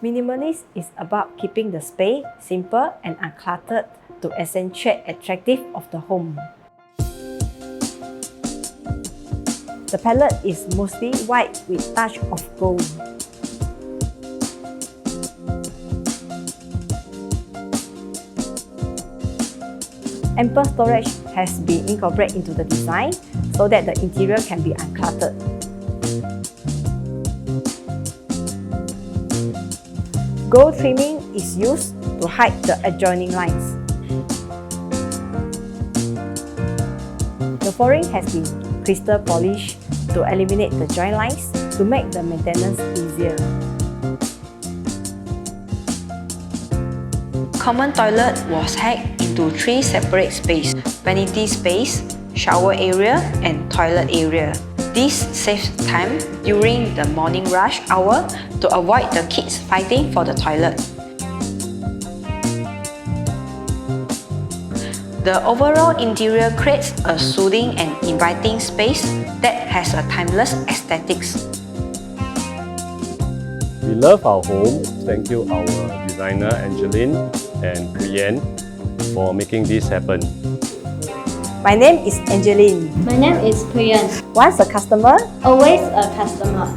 Minimalist is about keeping the space simple and uncluttered to accentuate attractive of the home. The palette is mostly white with touch of gold. Ample storage has been incorporated into the design so that the interior can be uncluttered. Gold trimming is used to hide the adjoining lines. The flooring has been crystal polished to eliminate the joint lines to make the maintenance easier. Common toilet was hacked into 3 separate spaces: vanity space, shower area, and toilet area. This saves time during the morning rush hour to avoid the kids fighting for the toilet. The overall interior creates a soothing and inviting space that has a timeless aesthetics. We love our home. Thank you our designer Angelyn and Puiyan for making this happen. My name is Angelyn. My name is Puiyan. Once a customer, Always a customer.